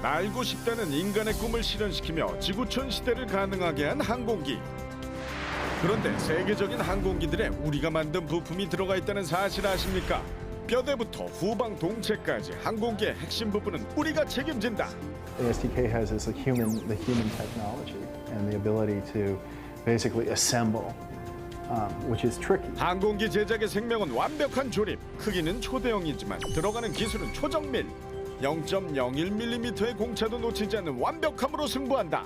날고 싶다는 인간의 꿈을 실현시키며 지구촌 시대를 가능하게 한 항공기. 그런데 세계적인 항공기들에 우리가 만든 부품이 들어가 있다는 사실 아십니까? 뼈대부터 후방 동체까지 항공기의 핵심 부분은 우리가 책임진다. ASTK has the human technology and the ability to basically assemble, which is tricky. 항공기 제작의 생명은 완벽한 조립. 크기는 초대형이지만 들어가는 기술은 초정밀. 0.01mm의 공차도 놓치지 않는 완벽함으로 승부한다.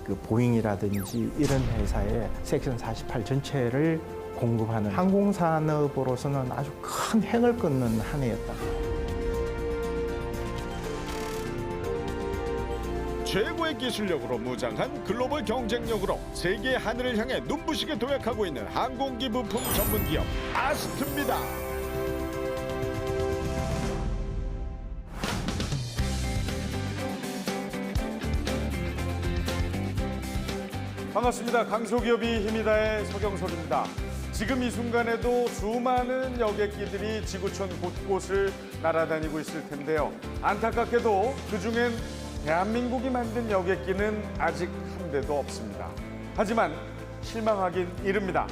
그 보잉이라든지 이런 회사의 섹션 48 전체를 공급하는 항공산업으로서는 아주 큰 횡을 끊는 한 해였다. 최고의 기술력으로 무장한 글로벌 경쟁력으로 세계의 하늘을 향해 눈부시게 도약하고 있는 항공기 부품 전문기업 아스트입니다. 반갑습니다. 강소기업이 힘이 다해 서경석입니다. 지금 이 순간에도 수많은 여객기들이 지구촌 곳곳을 날아다니고 있을 텐데요. 안타깝게도 그중엔 대한민국이 만든 여객기는 아직 한 대도 없습니다. 하지만 실망하긴 이릅니다.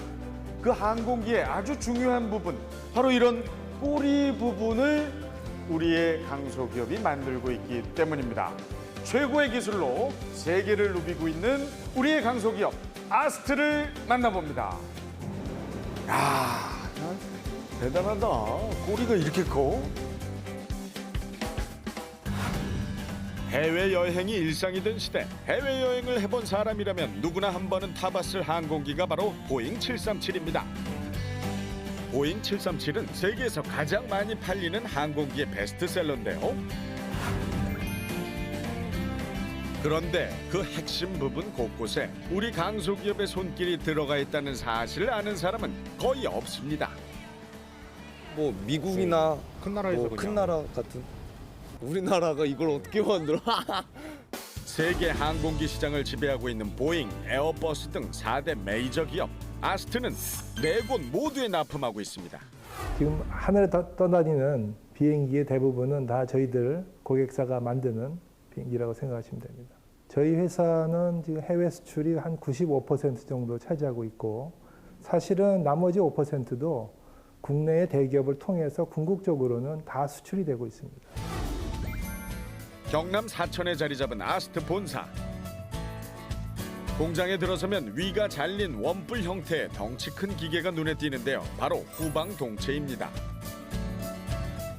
그 항공기의 아주 중요한 부분, 바로 이런 꼬리 부분을 우리의 강소기업이 만들고 있기 때문입니다. 최고의 기술로 세계를 누비고 있는 우리의 강소기업 아스트를 만나봅니다. 야, 대단하다. 꼬리가 이렇게 커? 해외여행이 일상이 된 시대, 해외여행을 해본 사람이라면 누구나 한 번은 타봤을 항공기가 바로 보잉 737입니다. 보잉 737은 세계에서 가장 많이 팔리는 항공기의 베스트셀러인데요. 그런데 그 핵심 부분 곳곳에 우리 강소기업의 손길이 들어가 있다는 사실을 아는 사람은 거의 없습니다. 뭐 미국이나 큰 나라에서 큰 나라 같은 우리나라가 이걸 어떻게 만들어? 세계 항공기 시장을 지배하고 있는 보잉, 에어버스 등 4대 메이저 기업 아스트는 4곳 모두에 납품하고 있습니다. 지금 하늘에 떠다니는 비행기의 대부분은 다 저희들 고객사가 만드는 비행기라고 생각하시면 됩니다. 저희 회사는 지금 해외 수출이 한 95% 정도 차지하고 있고 사실은 나머지 5%도 국내의 대기업을 통해서 궁극적으로는 다 수출이 되고 있습니다. 경남 사천에 자리 잡은 아스트 본사. 공장에 들어서면 위가 잘린 원뿔 형태의 덩치 큰 기계가 눈에 띄는데요. 바로 후방 동체입니다.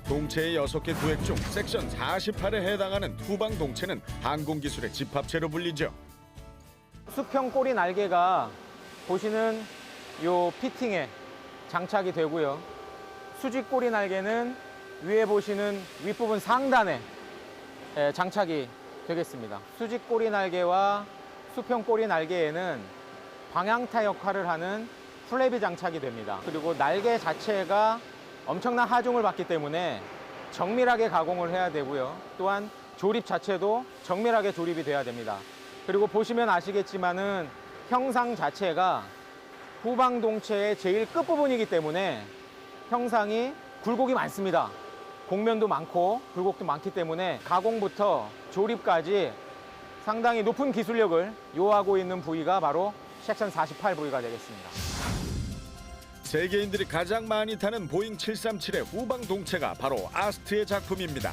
동체의 6개 구획 중 섹션 48에 해당하는 후방 동체는 항공기술의 집합체로 불리죠. 수평 꼬리 날개가 보시는 요 피팅에 장착이 되고요. 수직 꼬리 날개는 위에 보시는 윗부분 상단에 장착이 되겠습니다. 수직 꼬리 날개와 수평 꼬리 날개에는 방향타 역할을 하는 플랩이 장착이 됩니다. 그리고 날개 자체가 엄청난 하중을 받기 때문에 정밀하게 가공을 해야 되고요. 또한 조립 자체도 정밀하게 조립이 돼야 됩니다. 그리고 보시면 아시겠지만은 형상 자체가 후방 동체의 제일 끝부분이기 때문에 형상이 굴곡이 많습니다. 곡면도 많고 굴곡도 많기 때문에 가공부터 조립까지 상당히 높은 기술력을 요하고 있는 부위가 바로 섹션 48 부위가 되겠습니다. 세계인들이 가장 많이 타는 보잉 737의 후방 동체가 바로 아스트의 작품입니다.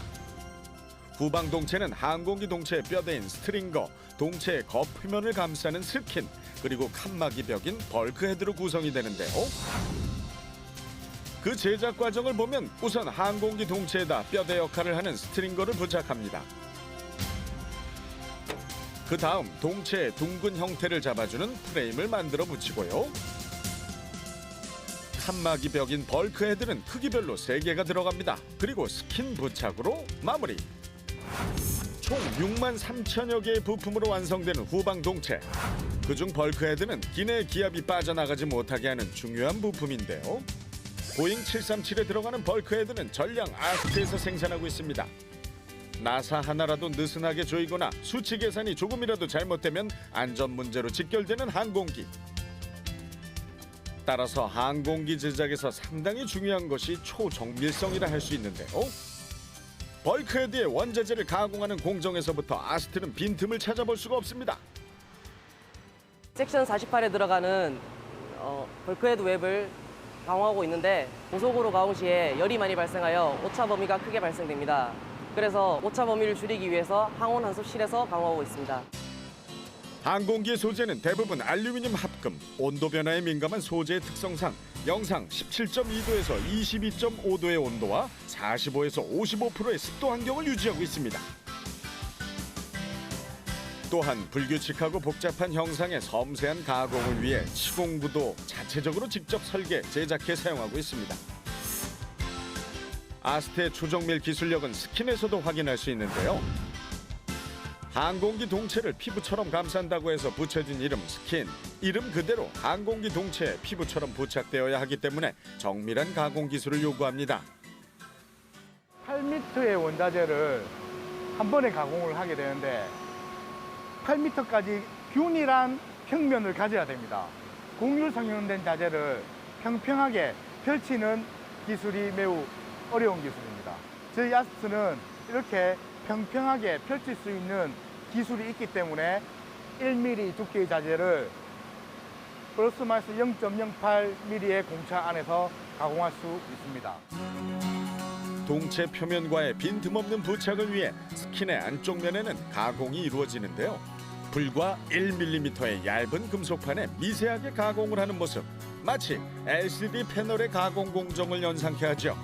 후방 동체는 항공기 동체의 뼈대인 스트링거, 동체의 겉표면을 감싸는 스킨, 그리고 칸막이 벽인 벌크헤드로 구성이 되는데요. 그 제작 과정을 보면 우선 항공기 동체에다 뼈대 역할을 하는 스트링거를 부착합니다. 그 다음 동체의 둥근 형태를 잡아주는 프레임을 만들어 붙이고요. 칸막이 벽인 벌크헤드는 크기별로 3개가 들어갑니다. 그리고 스킨 부착으로 마무리. 총 6만 3천여 개의 부품으로 완성되는 후방 동체. 그중 벌크헤드는 기내의 기압이 빠져나가지 못하게 하는 중요한 부품인데요. 보잉 737에 들어가는 벌크헤드는 전량 아스트에서 생산하고 있습니다. 나사 하나라도 느슨하게 조이거나 수치 계산이 조금이라도 잘못되면 안전 문제로 직결되는 항공기. 따라서 항공기 제작에서 상당히 중요한 것이 초정밀성이라 할 수 있는데요. 벌크헤드의 원자재를 가공하는 공정에서부터 아스트는 빈틈을 찾아볼 수가 없습니다. 섹션 48에 들어가는 벌크헤드 웹을 가공하고 있는데 고속으로 가공 시에 열이 많이 발생하여 오차 범위가 크게 발생됩니다. 그래서 오차 범위를 줄이기 위해서 항온 한솥실에서 가공하고 있습니다. 항공기의 소재는 대부분 알루미늄 합금, 온도 변화에 민감한 소재의 특성상 영상 17.2도에서 22.5도의 온도와 45에서 55%의 습도 환경을 유지하고 있습니다. 또한 불규칙하고 복잡한 형상의 섬세한 가공을 위해 치공구도 자체적으로 직접 설계, 제작해 사용하고 있습니다. 아스트의 초정밀 기술력은 스킨에서도 확인할 수 있는데요. 항공기 동체를 피부처럼 감싼다고 해서 붙여진 이름 스킨. 이름 그대로 항공기 동체에 피부처럼 부착되어야 하기 때문에 정밀한 가공 기술을 요구합니다. 8m의 원자재를 한 번에 가공을 하게 되는데 8m까지 균일한 평면을 가져야 됩니다. 공률 성형된 자재를 평평하게 펼치는 기술이 매우 어려운 기술입니다. 저희 아스트는 이렇게 평평하게 펼칠 수 있는 기술이 있기 때문에 1mm 두께의 자재를 플러스 마이너스 0.08mm의 공차 안에서 가공할 수 있습니다. 동체 표면과의 빈틈없는 부착을 위해 스킨의 안쪽 면에는 가공이 이루어지는데요. 불과 1mm의 얇은 금속판에 미세하게 가공을 하는 모습. 마치 LCD 패널의 가공 공정을 연상케 하죠.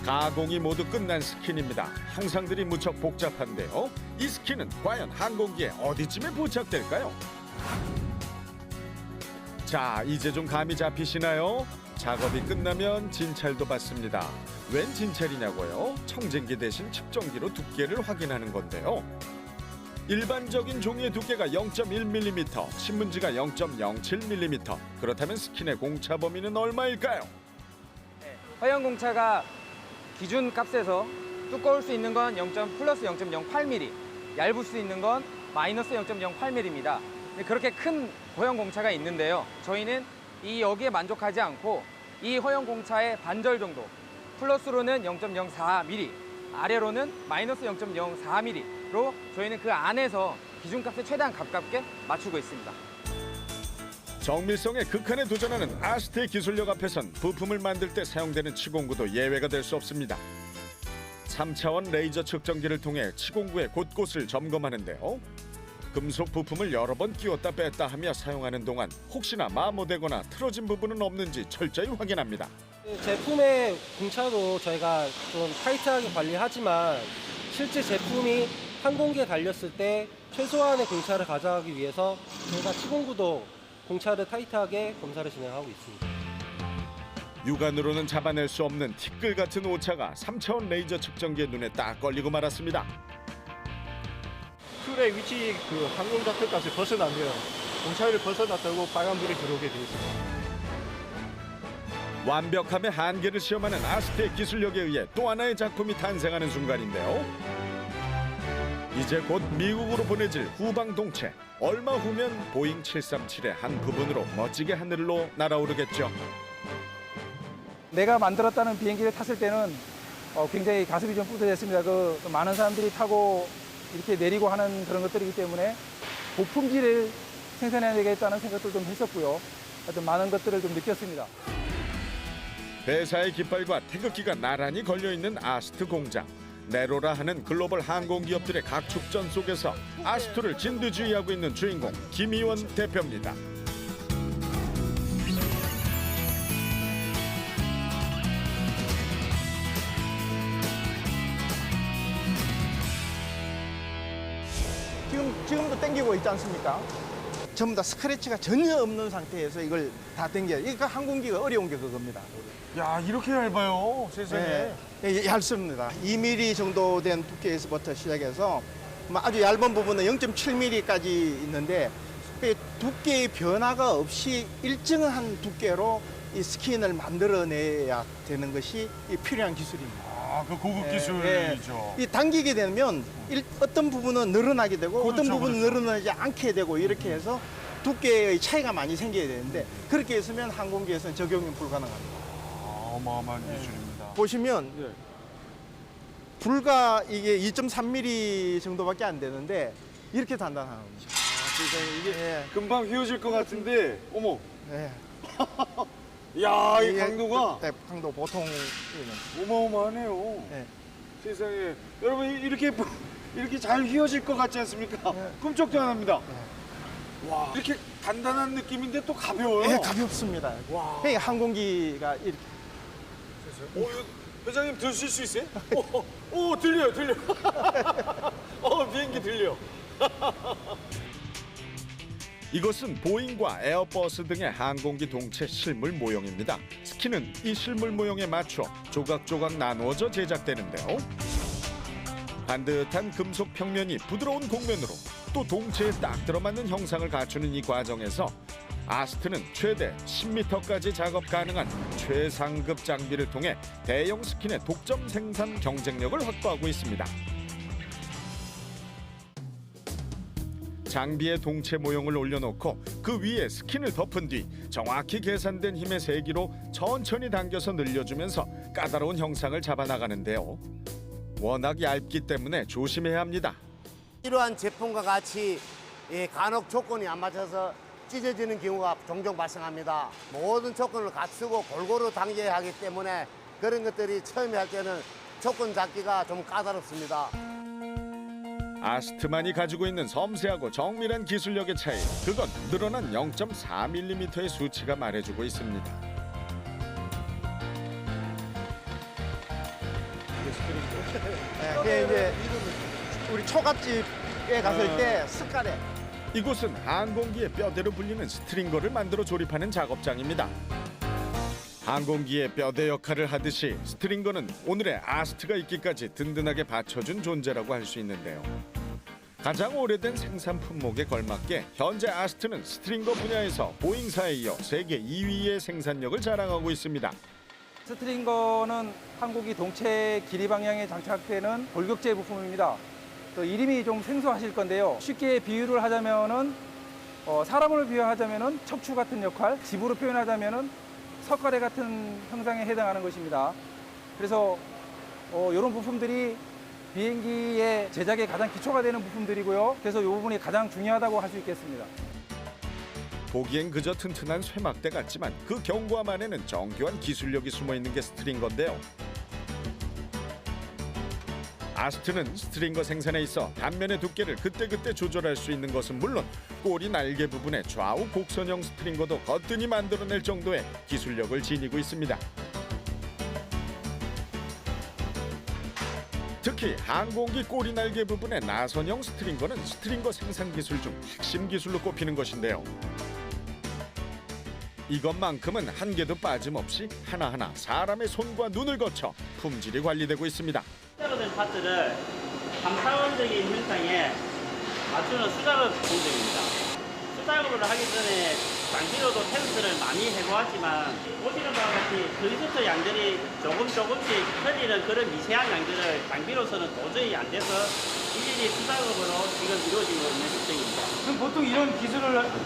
가공이 모두 끝난 스킨입니다. 형상들이 무척 복잡한데요. 이 스킨은 과연 항공기에 어디쯤에 부착될까요? 자, 이제 좀 감이 잡히시나요? 작업이 끝나면 진찰도 받습니다. 웬 진찰이냐고요? 청진기 대신 측정기로 두께를 확인하는 건데요. 일반적인 종이의 두께가 0.1mm, 신문지가 0.07mm. 그렇다면 스킨의 공차 범위는 얼마일까요? 허용 공차가 기준 값에서 두꺼울 수 있는 건 플러스 0.08mm, 얇을 수 있는 건 마이너스 0.08mm입니다. 그렇게 큰 허용 공차가 있는데요. 저희는 여기에 만족하지 않고 이 허용 공차의 반절 정도, 플러스로는 0.04mm, 아래로는 마이너스 0.04mm로 저희는 그 안에서 기준값에 최대한 가깝게 맞추고 있습니다. 정밀성의 극한에 도전하는 아스트의 기술력 앞에선 부품을 만들 때 사용되는 치공구도 예외가 될 수 없습니다. 3차원 레이저 측정기를 통해 치공구의 곳곳을 점검하는데요. 금속 부품을 여러 번 끼웠다 뺐다 하며 사용하는 동안 혹시나 마모되거나 틀어진 부분은 없는지 철저히 확인합니다. 제품의 공차도 저희가 좀 타이트하게 관리하지만 실제 제품이 항공기에 달렸을 때 최소한의 공차를 가져가기 위해서 저희가 치공구도 공차를 타이트하게 검사를 진행하고 있습니다. 육안으로는 잡아낼 수 없는 티끌 같은 오차가 3차원 레이저 측정기의 눈에 딱 걸리고 말았습니다. 틀의 위치 항공 자태값이 벗어나면 공차를 벗어났다고 빨간불이 들어오게 되어 있습니다. 완벽함의 한계를 시험하는 아스트의 기술력에 의해 또 하나의 작품이 탄생하는 순간인데요. 이제 곧 미국으로 보내질 후방 동체. 얼마 후면 보잉 737의 한 부분으로 멋지게 하늘로 날아오르겠죠. 내가 만들었다는 비행기를 탔을 때는 굉장히 가슴이 좀 뿌듯했습니다. 많은 사람들이 타고 이렇게 내리고 하는 그런 것들이기 때문에 고품질을 생산해내겠다는 생각도 좀 했었고요. 하여튼 많은 것들을 좀 느꼈습니다. 배사의 깃발과 태극기가 나란히 걸려있는 아스트 공장. 네로라 하는 글로벌 항공기업들의 각축전 속에서 아스트를 진두지휘하고 있는 주인공 김희원 대표입니다. 지금도 당기고 있지 않습니까? 전부 다 스크래치가 전혀 없는 상태에서 이걸 다 당겨요. 그러니까 항공기가 어려운 게 그겁니다. 야, 이렇게 얇아요, 세상에. 네, 얇습니다. 2mm 정도 된 두께에서부터 시작해서 아주 얇은 부분은 0.7mm까지 있는데 그 두께의 변화가 없이 일정한 두께로 이 스킨을 만들어내야 되는 것이 필요한 기술입니다. 아, 그 고급 예, 기술이죠. 이 당기게 되면 어떤 부분은 늘어나게 되고 그렇죠, 어떤 부분은 그렇죠. 늘어나지 않게 되고 이렇게 해서 두께의 차이가 많이 생겨야 되는데 그렇게 했으면 항공기에서는 적용이 불가능합니다. 어마어마한 기술입니다. 보시면 불과 이게 2.3mm 정도밖에 안 되는데 이렇게 단단한 겁니다. 세상에 이게 예. 금방 휘어질 것 같은데 어머. 예. 야, 이 이게 강도가 네, 강도 보통 어마어마하네요. 네. 세상에 여러분 이렇게 잘 휘어질 것 같지 않습니까? 꿈쩍도 안 합니다. 와, 이렇게 단단한 느낌인데 또 가벼워요. 예, 가볍습니다. 와. 그러니까 항공기가 이렇게 이거 회장님 드실 수 있어요? 오, 들려요. 비행기 들려. 이것은 보잉과 에어버스 등의 항공기 동체 실물 모형입니다. 스키는 이 실물 모형에 맞춰 조각조각 나누어져 제작되는데요. 반듯한 금속 평면이 부드러운 곡면으로 또 동체에 딱 들어맞는 형상을 갖추는 이 과정에서 아스트는 최대 10m까지 작업 가능한 최상급 장비를 통해 대형 스킨의 독점 생산 경쟁력을 확보하고 있습니다. 장비에 동체 모형을 올려놓고 그 위에 스킨을 덮은 뒤 정확히 계산된 힘의 세기로 천천히 당겨서 늘려주면서 까다로운 형상을 잡아나가는데요. 워낙 얇기 때문에 조심해야 합니다. 이러한 제품과 같이 간혹 조건이 안 맞춰서 찢어지는 경우가 종종 발생합니다. 모든 조건을 갖추고 골고루 당겨야 하기 때문에 그런 것들이 처음에 할 때는 조건 잡기가 좀 까다롭습니다. 아스트만이 가지고 있는 섬세하고 정밀한 기술력의 차이, 그건 늘어난 0.4mm의 수치가 말해주고 있습니다. 그게 이제 우리 초가집에 갔을 때 스카레. 이곳은 항공기의 뼈대로 불리는 스트링거를 만들어 조립하는 작업장입니다. 항공기의 뼈대 역할을 하듯이 스트링거는 오늘의 아스트가 있기까지 든든하게 받쳐준 존재라고 할 수 있는데요. 가장 오래된 생산 품목에 걸맞게 현재 아스트는 스트링거 분야에서 보잉사에 이어 세계 2위의 생산력을 자랑하고 있습니다. 스트링거는 항공기 동체 길이 방향에 장착되는 골격제 부품입니다. 또 이름이 좀 생소하실 건데요. 쉽게 비유를 하자면은 사람을 비유하자면은 척추 같은 역할, 집으로 표현하자면은 석가래 같은 형상에 해당하는 것입니다. 그래서 이런 부품들이 비행기의 제작에 가장 기초가 되는 부품들이고요. 그래서 이 부분이 가장 중요하다고 할 수 있겠습니다. 보기엔 그저 튼튼한 쇠막대 같지만 그 견고함 안에는 정교한 기술력이 숨어있는 게 스트링거인데요. 아스트는 스트링거 생산에 있어 단면의 두께를 그때그때 조절할 수 있는 것은 물론 꼬리 날개 부분의 좌우 곡선형 스트링거도 거뜬히 만들어낼 정도의 기술력을 지니고 있습니다. 특히 항공기 꼬리 날개 부분의 나선형 스트링거는 스트링거 생산 기술 중 핵심 기술로 꼽히는 것인데요. 이것만큼은 한 개도 빠짐없이 하나하나 사람의 손과 눈을 거쳐 품질이 관리되고 있습니다. 수작업된 파트를 감사원적인 현상에 맞추는 수작업 공정입니다. 수작업을 하기 전에 장비로도 테스트를 많이 해보았지만 보시는 바와 같이 트리스터 양들이 조금씩 틀리는 그런 미세한 양들을 장비로서는 도저히 안 돼서 일일이 수작업으로 지금 이루어지고 있는 실정입니다. 그럼 보통 이런 기술을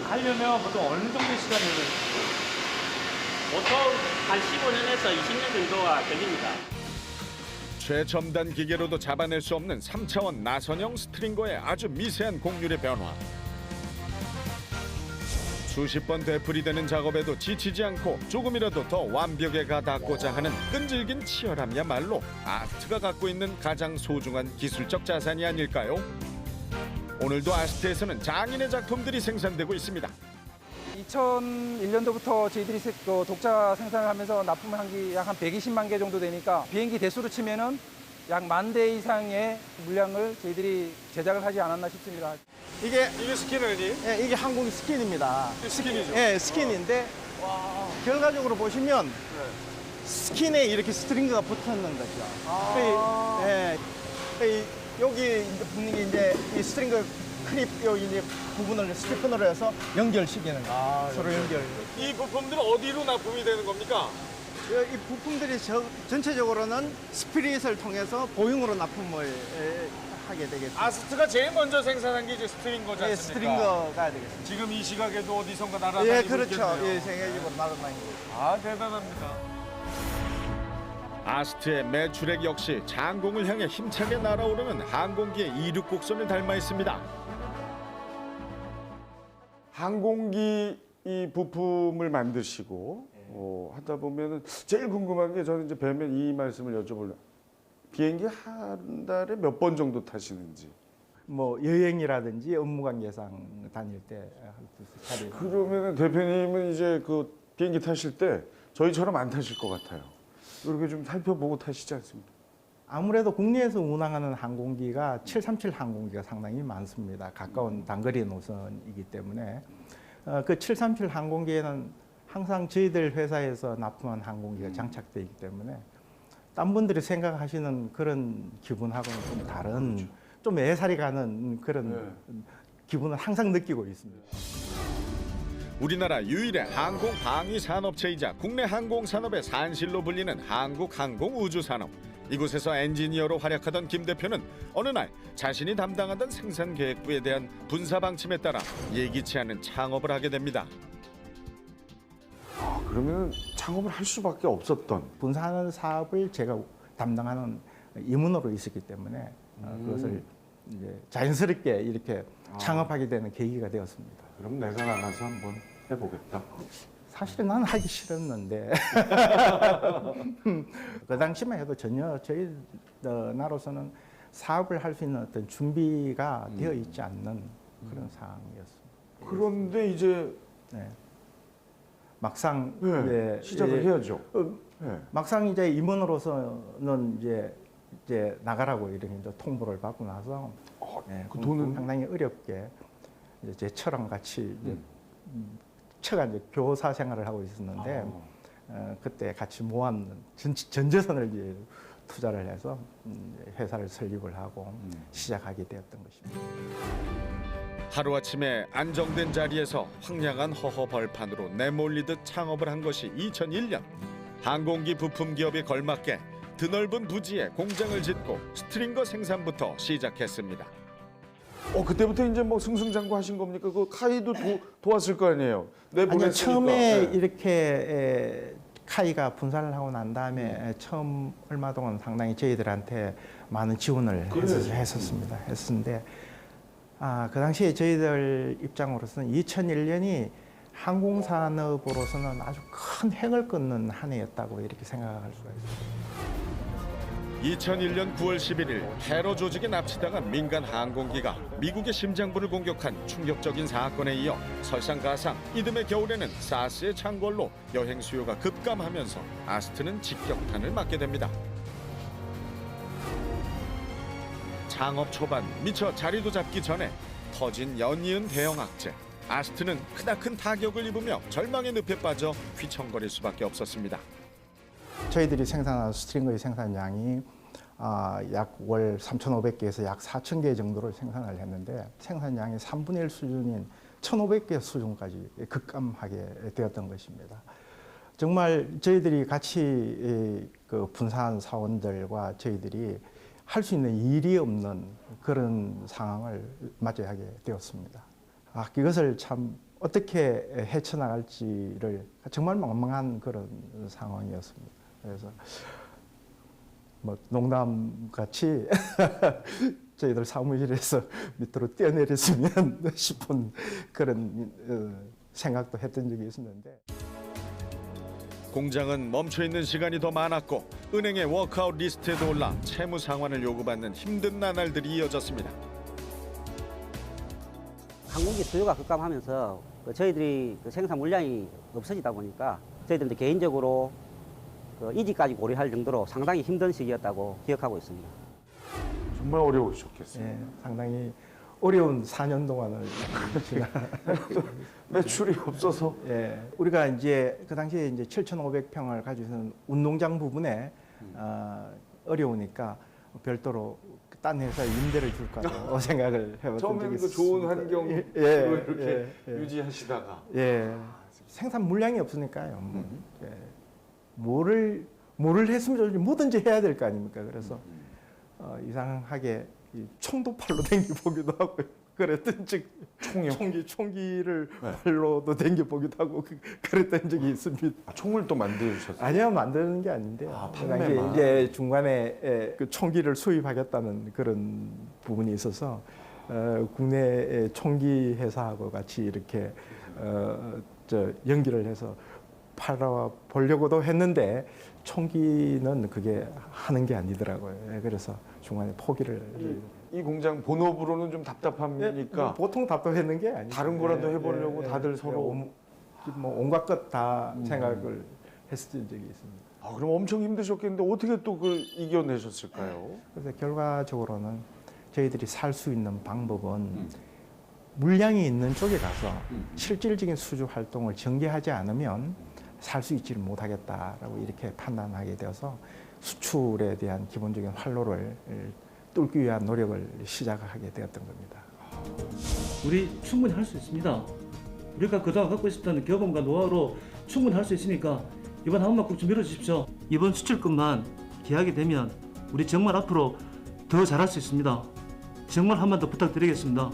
하려면 보통 어느 정도의 시간이 걸려요? 보통 한 15년에서 20년 정도가 걸립니다. 최첨단 기계로도 잡아낼 수 없는 3차원 나선형 스트링거의 아주 미세한 곡률의 변화. 수십 번 되풀이되는 작업에도 지치지 않고 조금이라도 더 완벽에 가닿고자 하는 끈질긴 치열함이야말로 아스트가 갖고 있는 가장 소중한 기술적 자산이 아닐까요? 오늘도 아스트에서는 장인의 작품들이 생산되고 있습니다. 2001년도부터 저희들이 독자 생산을 하면서 납품을 한 게 약 한 120만 개 정도 되니까 비행기 대수로 치면은 약 10,000대 이상의 물량을 저희들이 제작을 하지 않았나 싶습니다. 이게 스킨이니? 예, 이게 항공기 스킨입니다. 스킨이죠? 예, 스킨인데 결과적으로 보시면 스킨에 이렇게 스트링거가 붙었는 거죠. 여기 붙는 게 이제 이 스트링거 크립 여기 이제 부분을 스티프너로 해서 연결시키는 거예요. 서로 연결. 이 부품들은 어디로 납품이 되는 겁니까? 이 부품들이 전체적으로는 스피릿을 통해서 보잉으로 납품을 하게 되겠습니다. 아스트가 제일 먼저 생산한 게 이제 스트링거지 않습니까? 예, 스트링거가 되겠습니다. 지금 이 시각에도 어디선가 날아다니고 예, 그렇죠. 있겠네요. 예, 세계적으로 날아다니고. 아, 대단합니다. 아스트의 매출액 역시 장공을 향해 힘차게 날아오르는 항공기의 이륙곡선을 닮아 있습니다. 항공기 이 부품을 만드시고 하다 보면은 제일 궁금한 게 저는 이제 뵈면 이 말씀을 여쭤보려고 비행기 한 달에 몇 번 정도 타시는지. 뭐 여행이라든지 업무 관계상 다닐 때 한두 차례. 그러면은 대표님은 이제 그 비행기 타실 때 저희처럼 안 타실 것 같아요. 이렇게 좀 살펴보고 타시지 않습니까? 아무래도 국내에서 운항하는 항공기가 737 항공기가 상당히 많습니다. 가까운 단거리 노선이기 때문에 그 737 항공기에는 항상 저희들 회사에서 납품한 항공기가 장착되어 있기 때문에 딴 분들이 생각하시는 그런 기분하고는 좀 다른 좀 애살이 가는 그런 기분을 항상 느끼고 있습니다. 우리나라 유일의 항공 방위 산업체이자 국내 항공 산업의 산실로 불리는 한국항공우주산업. 이곳에서 엔지니어로 활약하던 김 대표는 어느 날 자신이 담당하던 생산계획부에 대한 분사 방침에 따라 예기치 않은 창업을 하게 됩니다. 그러면 창업을 할 수밖에 없었던. 분사하는 사업을 제가 담당하는 임원으로 있었기 때문에 그것을 이제 자연스럽게 이렇게 창업하게 되는 계기가 되었습니다. 그럼 내가 나가서 한번 해보겠다. 사실은 나는 하기 싫었는데 그 당시만 해도 전혀 저희 나로서는 사업을 할 수 있는 어떤 준비가 되어 있지 않는 그런 상황이었습니다. 그런데 이제 막상 시작을 해야죠. 막상 이제 임원으로서는 이제 나가라고 이렇게 이제 통보를 받고 나서 그 돈은 상당히 어렵게 이제 제 처랑 같이 이제 처가 이제 교사 생활을 하고 있었는데 그때 같이 모았는 전 재산을 이제 투자를 해서 회사를 설립을 하고 시작하게 되었던 것입니다. 하루아침에 안정된 자리에서 황량한 허허 벌판으로 내몰리듯 창업을 한 것이 2001년. 항공기 부품 기업에 걸맞게 드넓은 부지에 공장을 짓고 스트링거 생산부터 시작했습니다. 그때부터 이제 뭐 승승장구하신 겁니까? 그 카이도 도왔을 거 아니에요? 아니요, 처음에 이렇게 카이가 분산을 하고 난 다음에 처음 얼마 동안 상당히 저희들한테 많은 지원을 했었습니다. 했었는데 그 당시에 저희들 입장으로서는 2001년이 항공산업으로서는 아주 큰 획을 긋는 한 해였다고 이렇게 생각할 수가 있습니다. 2001년 9월 11일 테러 조직에 납치당한 민간 항공기가 미국의 심장부를 공격한 충격적인 사건에 이어 설상가상 이듬해 겨울에는 사스의 창궐로 여행 수요가 급감하면서 아스트는 직격탄을 맞게 됩니다. 창업 초반 미처 자리도 잡기 전에 터진 연이은 대형 악재. 아스트는 크나큰 타격을 입으며 절망의 늪에 빠져 휘청거릴 수밖에 없었습니다. 저희들이 생산하는 스트링거의 생산량이 약 월 3,500개에서 약 4,000개 정도를 생산을 했는데 생산량이 3분의 1 수준인 1,500개 수준까지 급감하게 되었던 것입니다. 정말 저희들이 같이 그 분사한 사원들과 저희들이 할 수 있는 일이 없는 그런 상황을 맞이하게 하게 되었습니다. 이것을 참 어떻게 헤쳐나갈지를 정말 막막한 그런 상황이었습니다. 그래서 뭐 농담같이 저희들 사무실에서 밑으로 뛰어내렸으면 싶은 그런 생각도 했던 적이 있었는데 공장은 멈춰있는 시간이 더 많았고 은행의 워크아웃 리스트에도 올라 채무 상환을 요구받는 힘든 나날들이 이어졌습니다. 항공기 수요가 급감하면서 저희들이 생산 물량이 없어지다 보니까 저희들도 개인적으로 이직까지 고려할 정도로 상당히 힘든 시기였다고 기억하고 있습니다. 정말 어려우셨겠어요. 상당히 어려운 4년 동안을 지나 매출이 없어서. 우리가 이제 그 당시에 이제 7,500평을 가지고 있는 운동장 부분에 어려우니까 별도로 딴 회사에 임대를 줄까도 생각을 해봤던 적이 처음에는 있습니다. 좋은 환경으로 이렇게 유지하시다가. 생산 물량이 없으니까요. 뭐를 했으면 뭐든지 해야 될 거 아닙니까? 그래서 이상하게 총도팔로 댕겨보기도 하고 그랬던 적 총이요? 총기를 활로도 댕겨보기도 하고 그랬던 적이 있습니다. 총을 또 만드셨어요? 아니요, 만드는 게 아닌데요. 판매만. 이제 중간에 그 총기를 수입하겠다는 그런 부분이 있어서 국내 총기 회사하고 같이 이렇게 연기를 해서 팔아 보려고도 했는데 총기는 그게 하는 게 아니더라고요. 그래서 중간에 포기를. 이 공장 본업으로는 좀 답답합니까? 보통 답답했는 게 아니에요. 다른 거라도 해보려고 다들 서로 뭐 온갖 것 다 생각을 했을 적이 있습니다. 아, 그럼 엄청 힘드셨겠는데 어떻게 또 그걸 이겨내셨을까요? 그래서 결과적으로는 저희들이 살 수 있는 방법은 물량이 있는 쪽에 가서 실질적인 수주 활동을 전개하지 않으면 살 수 있지를 못하겠다라고 이렇게 판단하게 되어서 수출에 대한 기본적인 활로를 뚫기 위한 노력을 시작하게 되었던 겁니다. 우리 충분히 할 수 있습니다. 우리가 그동안 갖고 있었던 경험과 노하우로 충분히 할 수 있으니까 이번 한 번만 꼭 좀 밀어주십시오. 이번 수출금만 계약이 되면 우리 정말 앞으로 더 잘할 수 있습니다. 정말 한 번 더 부탁드리겠습니다.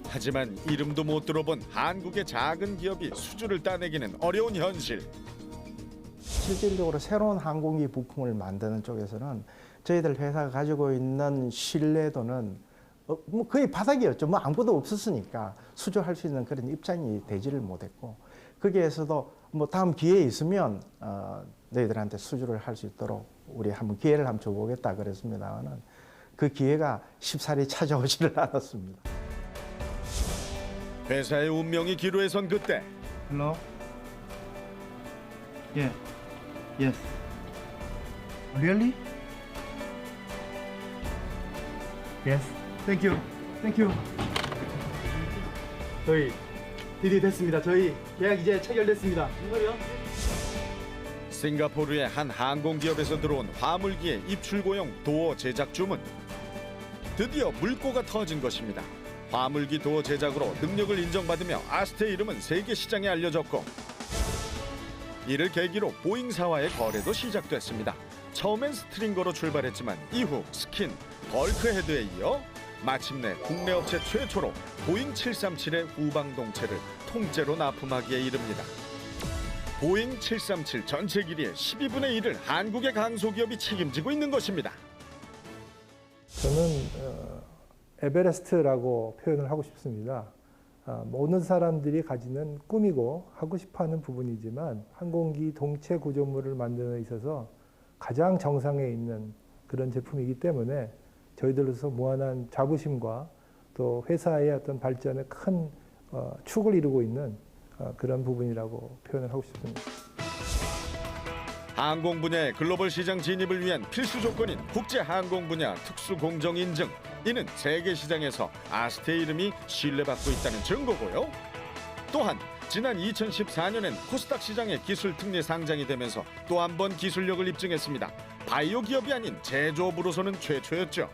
하지만 이름도 못 들어본 한국의 작은 기업이 수주를 따내기는 어려운 현실. 실질적으로 새로운 항공기 부품을 만드는 쪽에서는 저희들 회사가 가지고 있는 신뢰도는 뭐 거의 바닥이었죠. 뭐 아무것도 없었으니까 수주할 수 있는 그런 입장이 되지를 못했고, 거기에서도 뭐 다음 기회 있으면 너희들한테 수주를 할 수 있도록 우리 한번 기회를 한번 줘보겠다 그랬습니다만은 그 기회가 쉽사리 찾아오지를 않았습니다. 회사의 운명이 기로에 선 그때 Hello? Yeah. Yes. Really? Yes. Thank you. Thank you. 저희 딜이 됐습니다. 저희 계약 이제 체결됐습니다. 정말요? 싱가포르의 한 항공기업에서 들어온 화물기의 입출 고용 도어 제작 주문. 드디어 물꼬가 터진 것입니다. 화물기 도어 제작으로 능력을 인정받으며 아스트의 이름은 세계 시장에 알려졌고, 이를 계기로 보잉사와의 거래도 시작됐습니다. 처음엔 스트링거로 출발했지만 이후 스킨, 벌크헤드에 이어 마침내 국내 업체 최초로 보잉 737의 후방동체를 통째로 납품하기에 이릅니다. 보잉 737 전체 길이의 12분의 1을 한국의 강소기업이 책임지고 있는 것입니다. 저는 에베레스트라고 표현을 하고 싶습니다. 모든 사람들이 가지는 꿈이고 하고 싶어하는 부분이지만 항공기 동체 구조물을 만드는 데 있어서 가장 정상에 있는 그런 제품이기 때문에 저희들로서 무한한 자부심과 또 회사의 어떤 발전에 큰 축을 이루고 있는 그런 부분이라고 표현을 하고 싶습니다. 항공 분야의 글로벌 시장 진입을 위한 필수 조건인 국제 항공 분야 특수 공정 인증. 이는 세계 시장에서 아스트의 이름이 신뢰받고 있다는 증거고요. 또한 지난 2014년엔 코스닥 시장의 기술 특례 상장이 되면서 또 한 번 기술력을 입증했습니다. 바이오 기업이 아닌 제조업으로서는 최초였죠.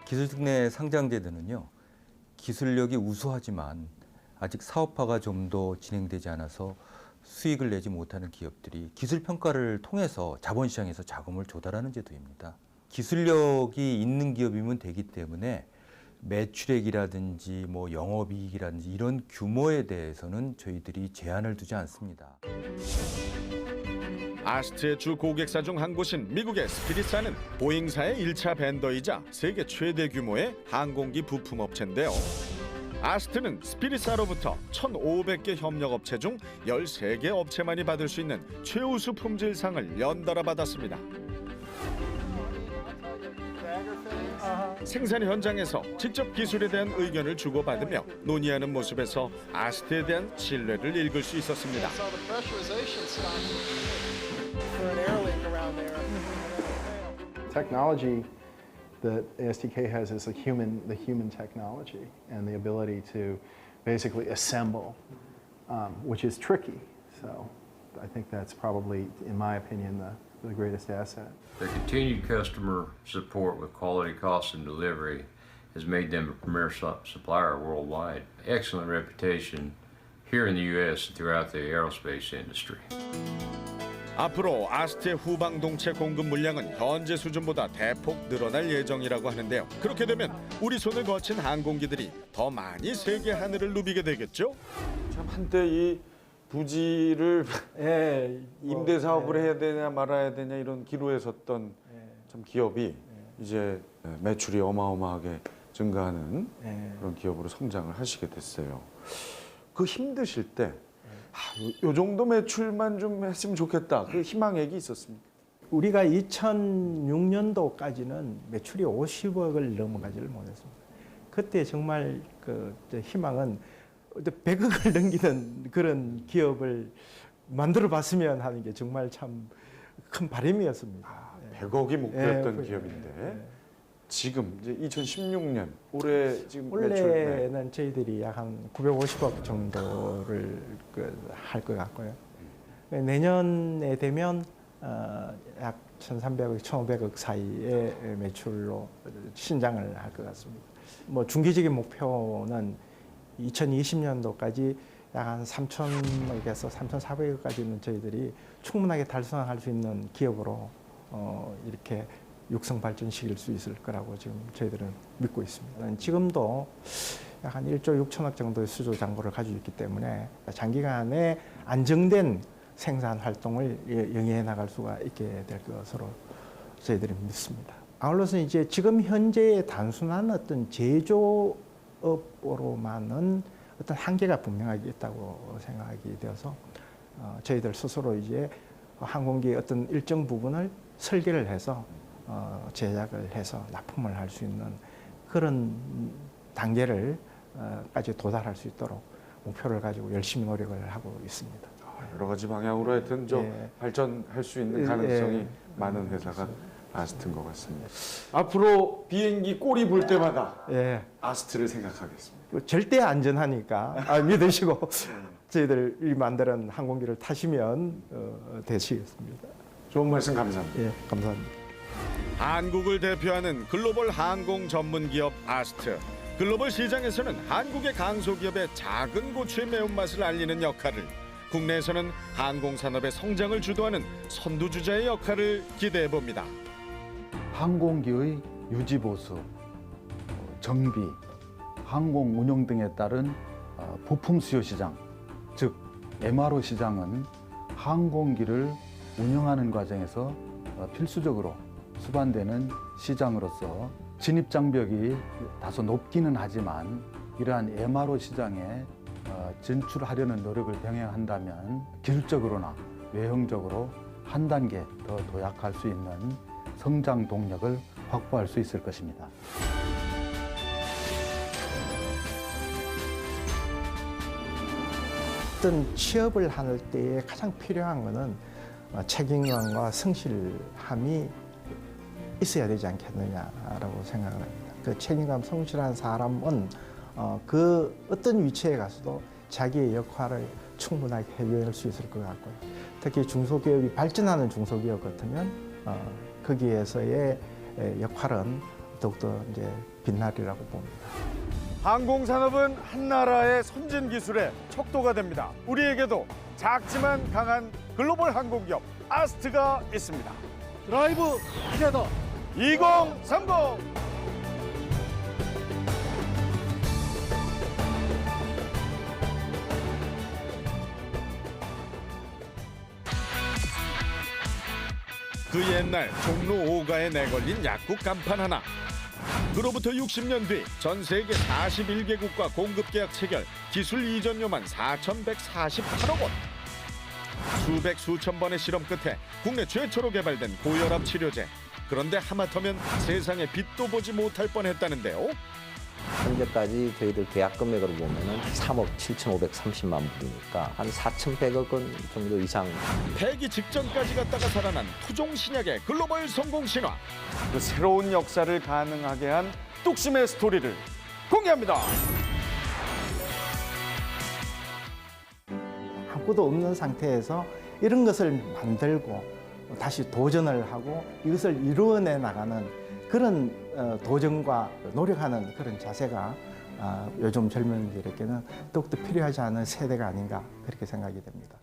기술 특례 상장제도는요, 기술력이 우수하지만 아직 사업화가 좀 더 진행되지 않아서 수익을 내지 못하는 기업들이 기술 평가를 통해서 자본시장에서 자금을 조달하는 제도입니다. 기술력이 있는 기업이면 되기 때문에 매출액이라든지 뭐 영업이익이라든지 이런 규모에 대해서는 저희들이 제한을 두지 않습니다. 아스트의 주 고객사 중 한 곳인 미국의 스피릿사는 보잉사의 1차 벤더이자 세계 최대 규모의 항공기 부품 업체인데요. 아스트는 스피릿사로부터 1,500개 협력업체 중 13개 업체만이 받을 수 있는 최우수 품질상을 연달아 받았습니다. 생산 현장에서 직접 기술에 대한 의견을 주고받으며 논의하는 모습에서 아스트에 대한 신뢰를 읽을 수 있었습니다. Technology that ASTK has is the human technology and the ability to basically assemble, which is tricky. So I think that's probably, in my opinion, the greatest asset. Their continued customer support with quality, cost, and delivery has made them a premier supplier worldwide. Excellent reputation here in the U.S. and throughout the aerospace industry. 앞으로 아스트의 후방 동체 공급 물량은 현재 수준보다 대폭 늘어날 예정이라고 하는데요. 그렇게 되면 우리 손을 거친 항공기들이 더 많이 세계 하늘을 누비게 되겠죠? 참 한때 이 부지를 임대 사업을 해야 되냐 말아야 되냐 이런 기로에 섰던 참 기업이 이제 매출이 어마어마하게 증가하는 그런 기업으로 성장을 하시게 됐어요. 그 힘드실 때 요 정도 매출만 좀 했으면 좋겠다. 그 희망액이 있었습니까? 우리가 2006년도까지는 매출이 50억을 넘어가지를 못했습니다. 그때 정말 그 희망은 100억을 넘기는 그런 기업을 만들어 봤으면 하는 게 정말 참 큰 바람이었습니다. 100억이 목표였던 기업인데 지금 이제 2016년 올해 지금 올해는 저희들이 약 한 950억 정도를 할 것 같고요. 내년에 되면 약 1,300억, 1,500억 사이의 매출로 신장을 할 것 같습니다. 뭐 중기적인 목표는 2020년도까지 약 한 3,000억에서 3,400억까지는 저희들이 충분하게 달성할 수 있는 기업으로 이렇게 육성 발전시킬 수 있을 거라고 지금 저희들은 믿고 있습니다. 지금도 약 한 1조 6천억 정도의 수조 잔고를 가지고 있기 때문에 장기간에 안정된 생산 활동을 영위해 나갈 수가 있게 될 것으로 저희들이 믿습니다. 아울러서 이제 지금 현재의 단순한 어떤 제조업으로만은 어떤 한계가 분명하게 있다고 생각이 되어서 저희들 스스로 이제 항공기의 어떤 일정 부분을 설계를 해서 제작을 해서 납품을 할 수 있는 그런 단계를 까지 도달할 수 있도록 목표를 가지고 열심히 노력을 하고 있습니다. 여러 가지 방향으로 하여튼 좀 발전할 수 있는 가능성이 많은 회사가 아스트인 것 같습니다. 앞으로 비행기 꼬리 볼 때마다 아스트를 생각하겠습니다. 절대 안전하니까 믿으시고 저희들이 만드는 항공기를 타시면 되시겠습니다. 좋은 말씀 감사합니다. 예, 감사합니다. 한국을 대표하는 글로벌 항공 전문 기업 아스트. 글로벌 시장에서는 한국의 강소기업의 작은 고추의 매운맛을 알리는 역할을, 국내에서는 항공산업의 성장을 주도하는 선두주자의 역할을 기대해봅니다. 항공기의 유지보수, 정비, 항공 운용 등에 따른 부품 수요 시장, 즉 MRO 시장은 항공기를 운영하는 과정에서 필수적으로 수반되는 시장으로서 진입 장벽이 다소 높기는 하지만 이러한 MRO 시장에 진출하려는 노력을 병행한다면 기술적으로나 외형적으로 한 단계 더 도약할 수 있는 성장 동력을 확보할 수 있을 것입니다. 어떤 취업을 할 때에 가장 필요한 것은 책임감과 성실함이 있어야 되지 않겠느냐라고 생각을 합니다. 그 책임감, 성실한 사람은 그 어떤 위치에 가서도 자기의 역할을 충분하게 해낼 수 있을 것 같고요. 특히 중소기업이 발전하는 중소기업 같으면 거기에서의 역할은 더욱더 이제 빛나리라고 봅니다. 항공산업은 한 나라의 선진 기술의 척도가 됩니다. 우리에게도 작지만 강한 글로벌 항공기업 아스트가 있습니다. 드라이브 투게더 2030! 그 옛날 종로 5가에 내걸린 약국 간판 하나. 그로부터 60년 뒤 전 세계 41개국과 공급 계약 체결, 기술 이전료만 4,148억 원. 수백 수천 번의 실험 끝에 국내 최초로 개발된 고혈압 치료제. 그런데 하마터면 세상에 빛도 보지 못할 뻔했다는데요. 현재까지 저희들 계약 금액으로 보면은 3억 7,530만 불이니까 한 4,100억 원 정도 이상. 폐기 직전까지 갔다가 살아난 토종 신약의 글로벌 성공 신화. 그 새로운 역사를 가능하게 한 뚝심의 스토리를 공개합니다. 아무것도 없는 상태에서 이런 것을 만들고 다시 도전을 하고 이것을 이루어내 나가는 그런 도전과 노력하는 그런 자세가 요즘 젊은이들에게는 더욱더 필요하지 않은 세대가 아닌가 그렇게 생각이 됩니다.